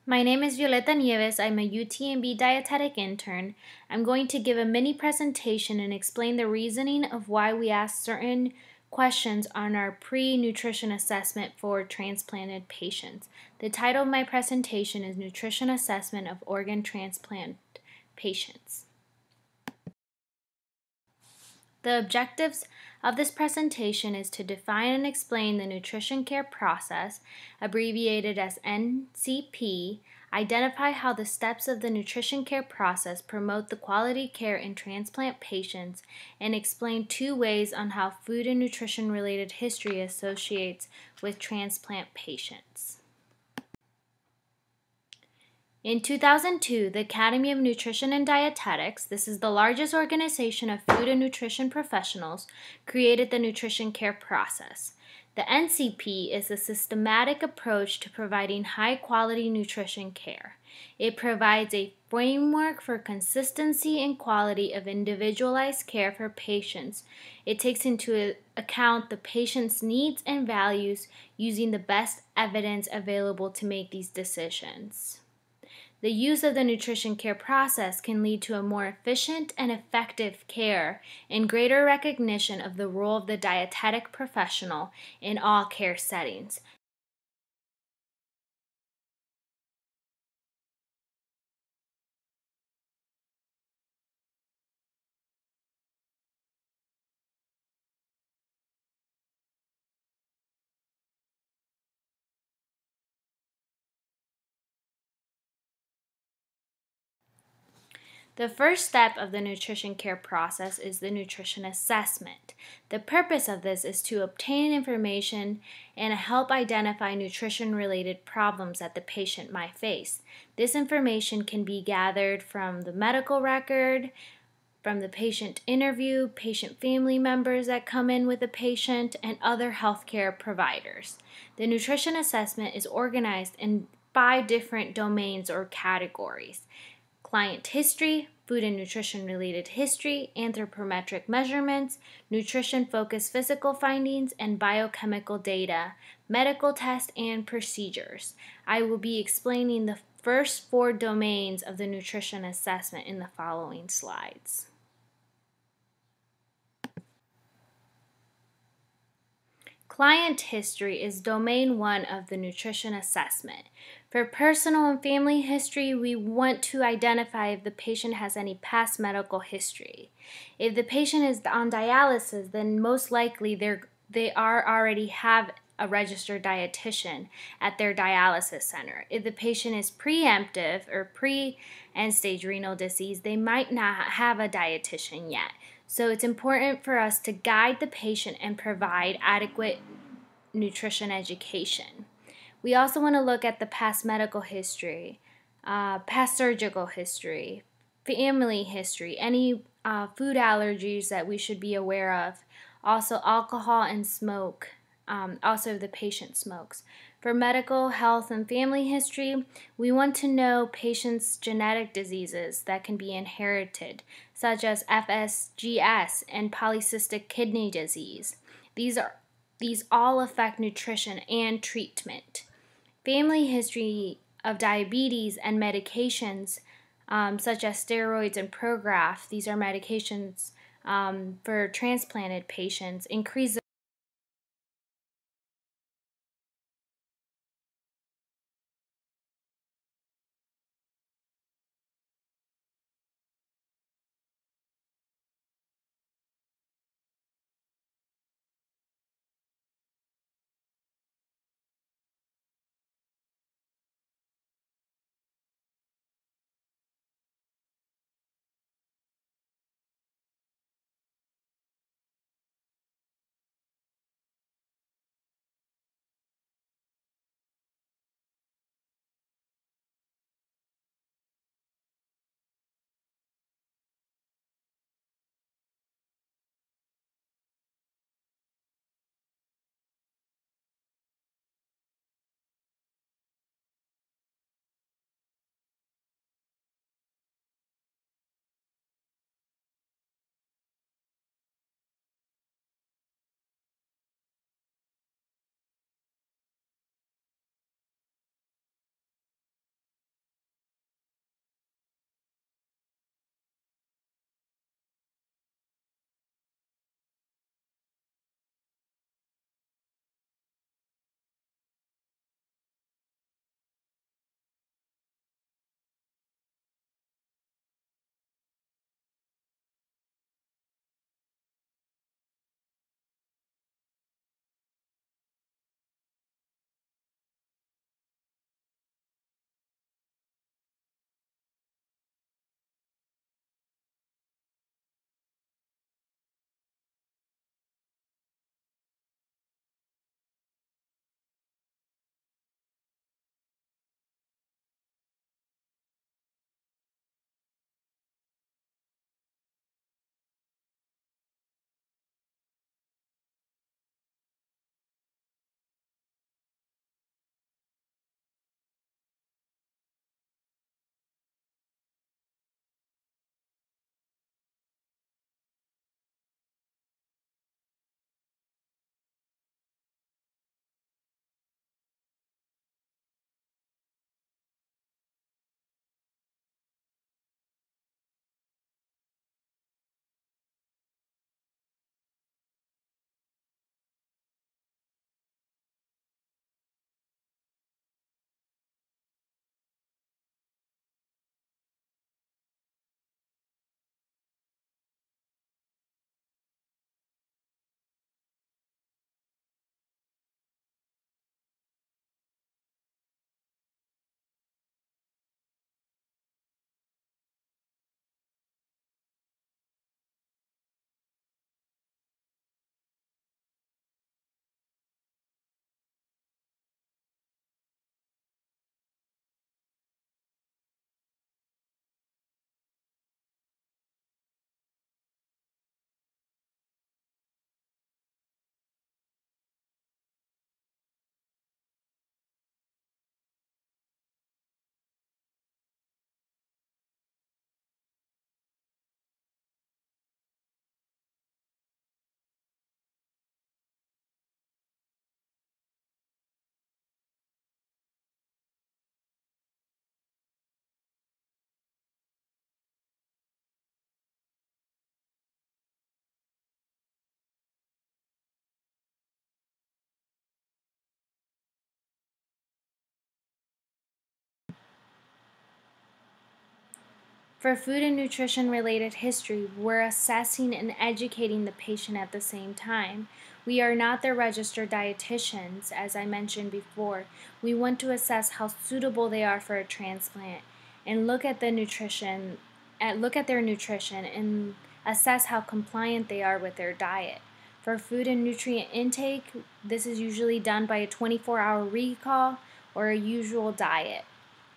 My name is Violeta Nieves. I'm a UTMB dietetic intern. I'm going to give a mini presentation and explain the reasoning of why we ask certain questions on our pre-nutrition assessment for transplanted patients. The title of my presentation is Nutrition Assessment of Organ Transplant Patients. The objectives of this presentation is to define and explain the nutrition care process, abbreviated as NCP, identify how the steps of the nutrition care process promote the quality care in transplant patients, and explain two ways on how food and nutrition related history associates with transplant patients. In 2002, the Academy of Nutrition and Dietetics, this is the largest organization of food and nutrition professionals, created the nutrition care process. The NCP is a systematic approach to providing high-quality nutrition care. It provides a framework for consistency and quality of individualized care for patients. It takes into account the patient's needs and values, using the best evidence available to make these decisions. The use of the nutrition care process can lead to a more efficient and effective care and greater recognition of the role of the dietetic professional in all care settings. The first step of the nutrition care process is the nutrition assessment. The purpose of this is to obtain information and help identify nutrition-related problems that the patient might face. This information can be gathered from the medical record, from the patient interview, patient family members that come in with the patient, and other healthcare providers. The nutrition assessment is organized in 5 different domains or categories: client history, food and nutrition related history, anthropometric measurements, nutrition-focused physical findings, and biochemical data, medical tests, and procedures. I will be explaining the first 4 domains of the nutrition assessment in the following slides. Client history is domain 1 of the nutrition assessment. For personal and family history, we want to identify if the patient has any past medical history. If the patient is on dialysis, then most likely they already have a registered dietitian at their dialysis center. If the patient is preemptive or pre-end-stage renal disease, they might not have a dietitian yet. So it's important for us to guide the patient and provide adequate nutrition education. We also want to look at the past medical history, past surgical history, family history, any food allergies that we should be aware of, also alcohol and smoke, also if the patient smokes. For medical, health, and family history, we want to know patients' genetic diseases that can be inherited, such as FSGS and polycystic kidney disease. These all affect nutrition and treatment. Family history of diabetes and medications, such as steroids and Prograf, these are medications for transplanted patients, increase For food and nutrition related history, we're assessing and educating the patient at the same time. We are not their registered dietitians, as I mentioned before. We want to assess how suitable they are for a transplant and look at their nutrition and assess how compliant they are with their diet. For food and nutrient intake, this is usually done by a 24-hour recall or a usual diet.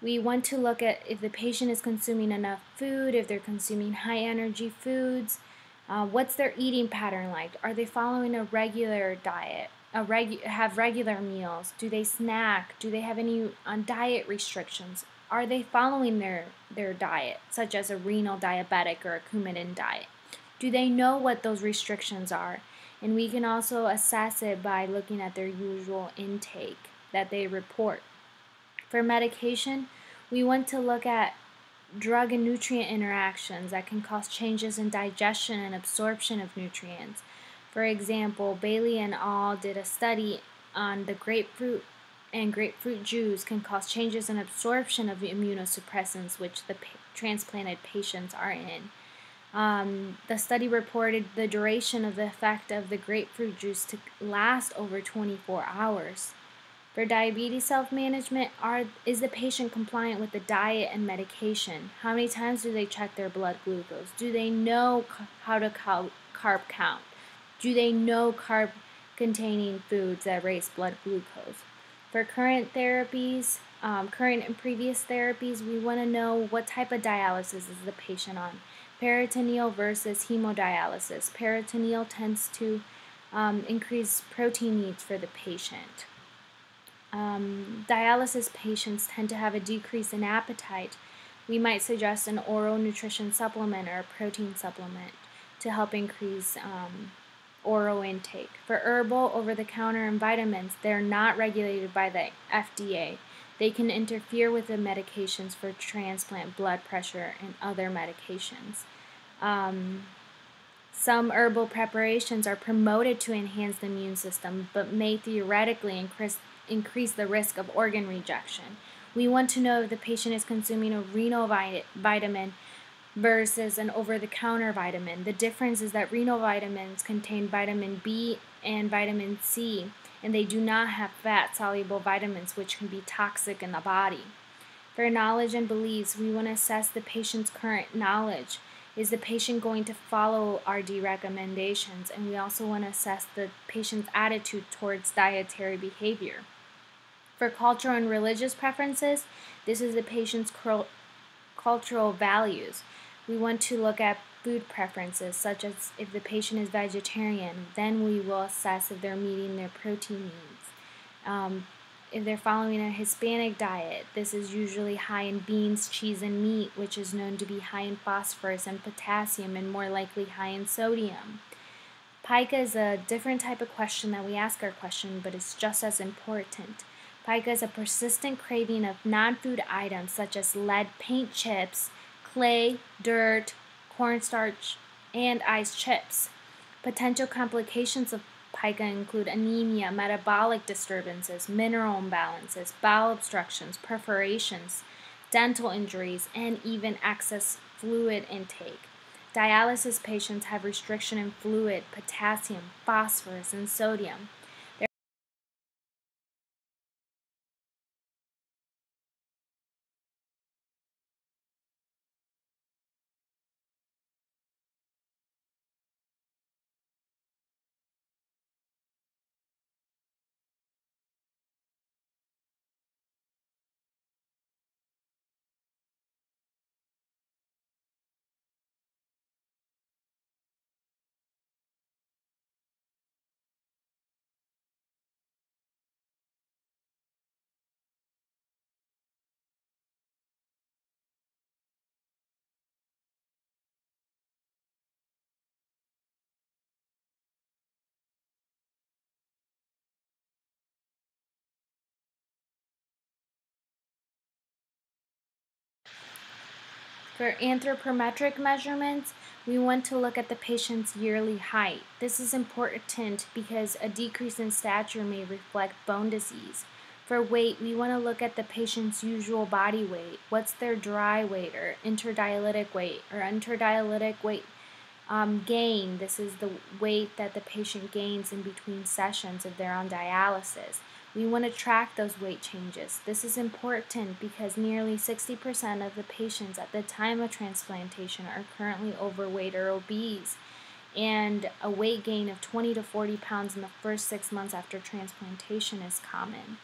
We want to look at if the patient is consuming enough food, if they're consuming high energy foods, what's their eating pattern like? Are they following a regular diet? Have regular meals? Do they snack? Do they have any diet restrictions? Are they following their diet, such as a renal diabetic or a Coumadin diet? Do they know what those restrictions are? And we can also assess it by looking at their usual intake that they report. For medication, we want to look at drug and nutrient interactions that can cause changes in digestion and absorption of nutrients. For example, Bailey and al. Did a study on the grapefruit and grapefruit juice can cause changes in absorption of immunosuppressants, which the transplanted patients are in. The study reported the duration of the effect of the grapefruit juice to last over 24 hours. For diabetes self-management, is the patient compliant with the diet and medication? How many times do they check their blood glucose? Do they know how to carb count? Do they know carb-containing foods that raise blood glucose? For current therapies, current and previous therapies, we want to know what type of dialysis is the patient on. Peritoneal versus hemodialysis. Peritoneal tends to increase protein needs for the patient. Dialysis patients tend to have a decrease in appetite. We might suggest an oral nutrition supplement or a protein supplement to help increase oral intake. For herbal, over-the-counter, and vitamins, they're not regulated by the FDA. They can interfere with the medications for transplant, blood pressure, and other medications. Some herbal preparations are promoted to enhance the immune system, but may theoretically increase the risk of organ rejection. We want to know if the patient is consuming a renal vitamin versus an over-the-counter vitamin. The difference is that renal vitamins contain vitamin B and vitamin C, and they do not have fat-soluble vitamins, which can be toxic in the body. For knowledge and beliefs, we want to assess the patient's current knowledge. Is the patient going to follow RD recommendations? And we also want to assess the patient's attitude towards dietary behavior. For cultural and religious preferences, this is the patient's cultural values. We want to look at food preferences, such as if the patient is vegetarian, then we will assess if they're meeting their protein needs. If they're following a Hispanic diet, this is usually high in beans, cheese, and meat, which is known to be high in phosphorus and potassium and more likely high in sodium. Pica is a different type of question that we ask our question, but it's just as important. Pica is a persistent craving of non-food items such as lead paint chips, clay, dirt, cornstarch, and ice chips. Potential complications of pica include anemia, metabolic disturbances, mineral imbalances, bowel obstructions, perforations, dental injuries, and even excess fluid intake. Dialysis patients have restriction in fluid, potassium, phosphorus, and sodium. For anthropometric measurements, we want to look at the patient's yearly height. This is important because a decrease in stature may reflect bone disease. For weight, we want to look at the patient's usual body weight. What's their dry weight or interdialytic weight or interdialytic weight gain? This is the weight that the patient gains in between sessions if they're on dialysis. We want to track those weight changes. This is important because nearly 60% of the patients at the time of transplantation are currently overweight or obese, and a weight gain of 20 to 40 pounds in the first 6 months after transplantation is common.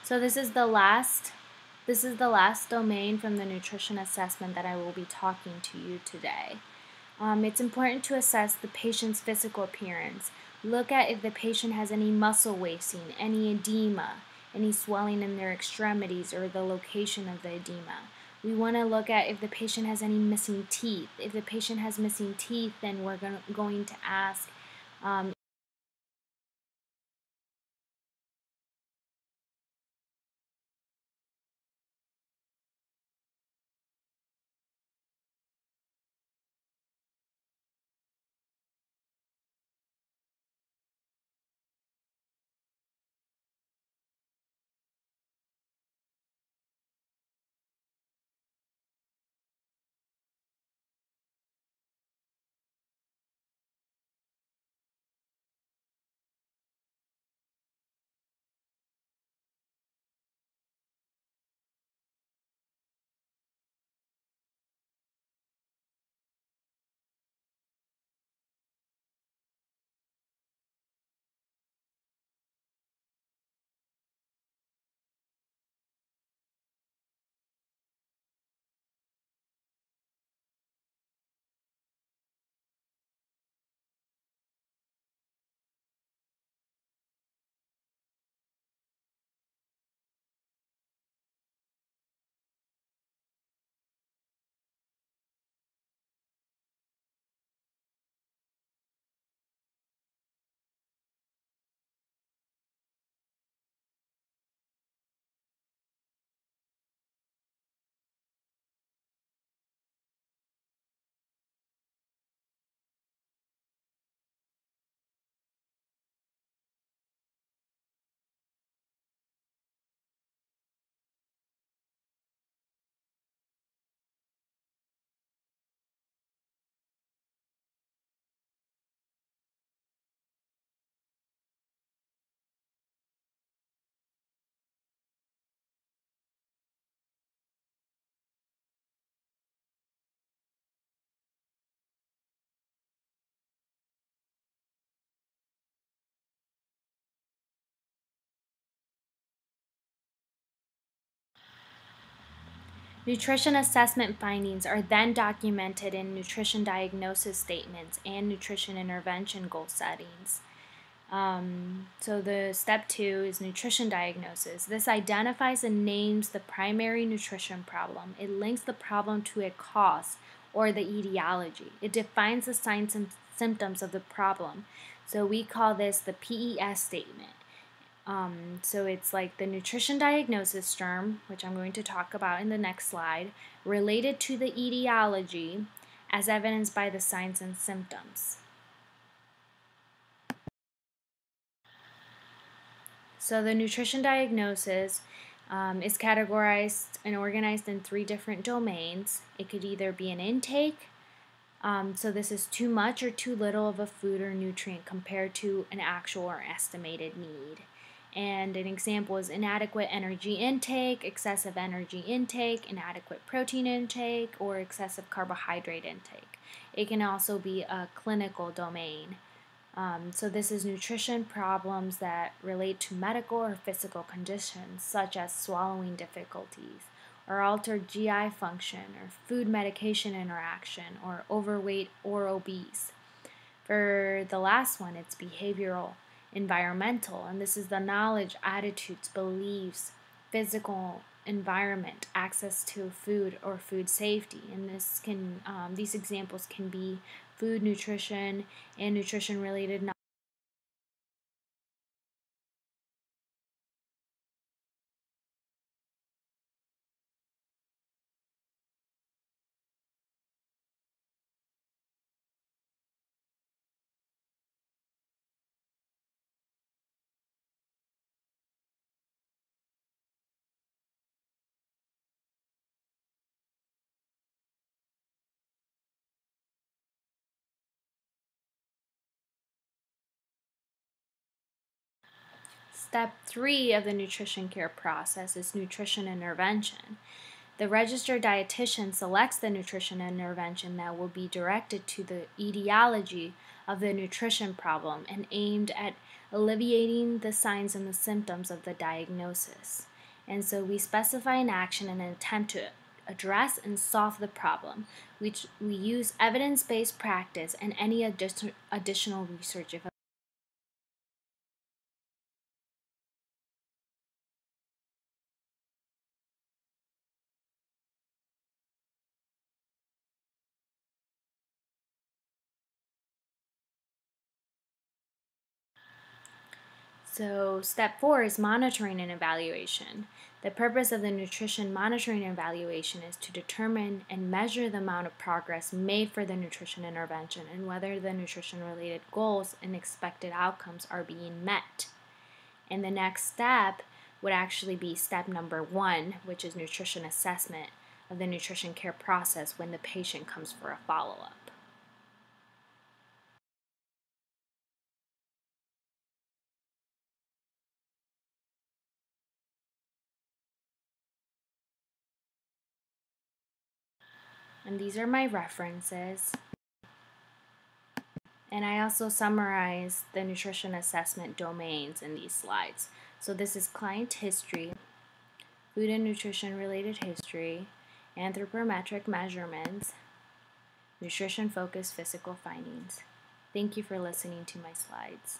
So this is the last domain from the nutrition assessment that I will be talking to you today. It's important to assess the patient's physical appearance. Look at if the patient has any muscle wasting, any edema, any swelling in their extremities or the location of the edema. We want to look at if the patient has any missing teeth. If the patient has missing teeth, then we're going to ask nutrition assessment findings are then documented in nutrition diagnosis statements and nutrition intervention goal settings. So the step 2 is nutrition diagnosis. This identifies and names the primary nutrition problem. It links the problem to a cause or the etiology. It defines the signs and symptoms of the problem. So we call this the PES statement. So it's like the nutrition diagnosis term, which I'm going to talk about in the next slide, related to the etiology as evidenced by the signs and symptoms. So the nutrition diagnosis is categorized and organized in 3 different domains. It could either be an intake, so this is too much or too little of a food or nutrient compared to an actual or estimated need. And an example is inadequate energy intake, excessive energy intake, inadequate protein intake, or excessive carbohydrate intake. It can also be a clinical domain. So this is nutrition problems that relate to medical or physical conditions such as swallowing difficulties or altered GI function or food medication interaction or overweight or obese. For the last one, it's behavioral, environmental, and this is the knowledge, attitudes, beliefs, physical environment, access to food or food safety. And these examples can be food, nutrition, and nutrition-related knowledge. Step 3 of the nutrition care process is nutrition intervention. The registered dietitian selects the nutrition intervention that will be directed to the etiology of the nutrition problem and aimed at alleviating the signs and the symptoms of the diagnosis. And so we specify an action in an attempt to address and solve the problem, which we use evidence-based practice and any additional research if So step 4 is monitoring and evaluation. The purpose of the nutrition monitoring and evaluation is to determine and measure the amount of progress made for the nutrition intervention and whether the nutrition-related goals and expected outcomes are being met. And the next step would actually be step number 1, which is nutrition assessment of the nutrition care process when the patient comes for a follow-up. And these are my references. And I also summarize the nutrition assessment domains in these slides. So this is client history, food and nutrition related history, anthropometric measurements, nutrition focused physical findings. Thank you for listening to my slides.